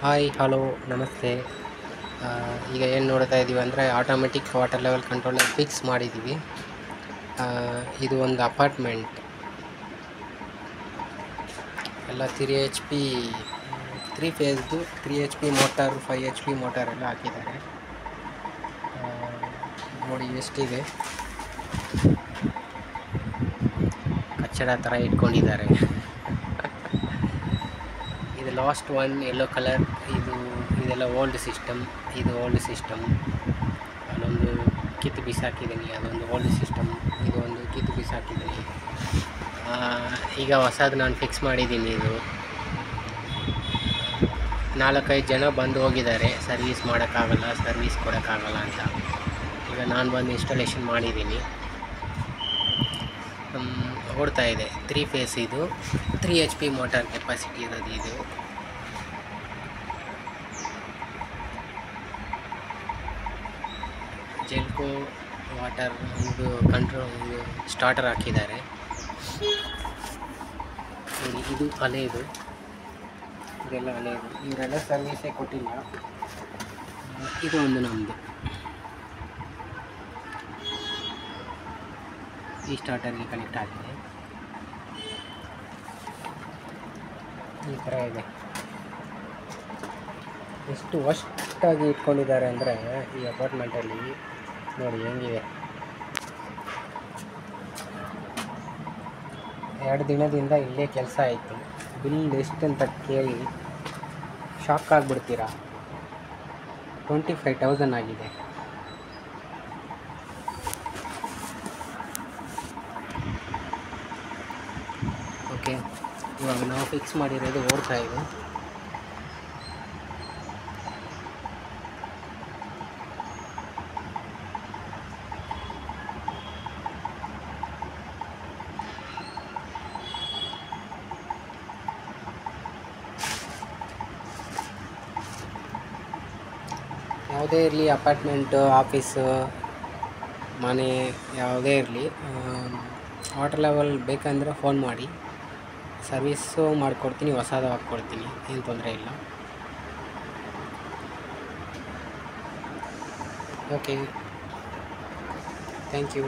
Hi hello ನಮಸ್ತೆ. ಈಗ ಏನು ನೋಡ್ತಾ ಇದ್ದೀವಿ ಅಂದರೆ automatic water level controller fix ಮಾಡಿದ್ದೀವಿ. ಇದು ಒಂದು ಅಪಾರ್ಟ್ಮೆಂಟ್ ಎಲ್ಲ 3 HP 3 ಫೇಸ್ದು 3 HP motor 5 HP motor ಎಲ್ಲ ಹಾಕಿದ್ದಾರೆ. ನೋಡಿ ಎಷ್ಟಿದೆ, ಕಚ್ಚಡ ಥರ ಇಟ್ಕೊಂಡಿದ್ದಾರೆ. ಇದು ಲಾಸ್ಟ್ ಒನ್ ಯೆಲ್ಲೋ ಕಲರ್. ಇದೆಲ್ಲ ಓಲ್ಡ್ ಸಿಸ್ಟಮ್. ಇದು ಓಲ್ಡ್ ಸಿಸ್ಟಮ್. ಅಲ್ಲೊಂದು ಕಿತ್ತು ಬಿಸಾಕಿದ್ದೀನಿ, ಅದೊಂದು ಓಲ್ಡ್ ಸಿಸ್ಟಮ್. ಇದು ಒಂದು ಕಿತ್ತು ಬಿಸಾಕಿದ್ದೀನಿ. ಈಗ ಹೊಸದು ನಾನು ಫಿಕ್ಸ್ ಮಾಡಿದ್ದೀನಿ. ಇದು 4-5 ಜನ ಬಂದು ಹೋಗಿದ್ದಾರೆ, ಸರ್ವೀಸ್ ಮಾಡೋಕ್ಕಾಗಲ್ಲ, ಸರ್ವೀಸ್ ಕೊಡೋಕ್ಕಾಗಲ್ಲ ಅಂತ. ಈಗ ನಾನು ಬಂದು ಇನ್ಸ್ಟಾಲೇಷನ್ ಮಾಡಿದ್ದೀನಿ. ಓಡ್ತಾ ಇದೆ. 3 ಫೇಸ್. ಇದು 3 HP ಮೋಟಾರ್ ಕೆಪಾಸಿಟಿ ಇರೋದು. ಇದು ಜೆಲ್ಕೋ ವಾಟರ್ ಇದು ಕಂಟ್ರೋಲ್ ಸ್ಟಾರ್ಟರ್ ಹಾಕಿದ್ದಾರೆ. ಇದು ಹಳೆಯದು, ಇದೆಲ್ಲ ಹಳೆಯದು. ಇವರೆಲ್ಲ ಸರ್ವೀಸೇ ಕೊಟ್ಟಿಲ್ಲ. ಇದು ಒಂದು ನಮ್ಮದು. ಈ ಸ್ಟಾರ್ಟರ್ಗೆ ಕನೆಕ್ಟ್ ಆಗಿದೆ. ಈ ಥರ ಇದೆ. ಎಷ್ಟು ವರ್ಸ್ಟಾಗಿ ಇಟ್ಕೊಂಡಿದ್ದಾರೆ ಅಂದರೆ ಈ ಅಪಾರ್ಟ್ಮೆಂಟಲ್ಲಿ ನೋಡಿ ಹೆಂಗಿದೆ. 2 ದಿನದಿಂದ ಇಲ್ಲೇ ಕೆಲಸ ಆಯಿತು. ಬಿಲ್ ಎಷ್ಟಂತ ಕೇಳಿ ಶಾಕ್ ಆಗಿಬಿಡ್ತೀರಾ. 25,000 ಆಗಿದೆ. ಓಕೆ, ಇವಾಗ ನಾವು ಫಿಕ್ಸ್ ಮಾಡಿರೋದು ಓಡ್ತಾ ಇದೆ. ಯಾವುದೇ ಇರಲಿ, ಅಪಾರ್ಟ್ಮೆಂಟು, ಆಫೀಸು, ಮನೆ ಯಾವುದೇ ಇರಲಿ, ವಾಟರ್ ಲೆವೆಲ್ ಬೇಕಂದರೆ ಫೋನ್ ಮಾಡಿ, ಸರ್ವೀಸು ಮಾಡಿಕೊಡ್ತೀನಿ, ಹೊಸದು ಹಾಕ್ಕೊಡ್ತೀನಿ, ಏನು ತೊಂದರೆ ಇಲ್ಲ. Okay, thank you.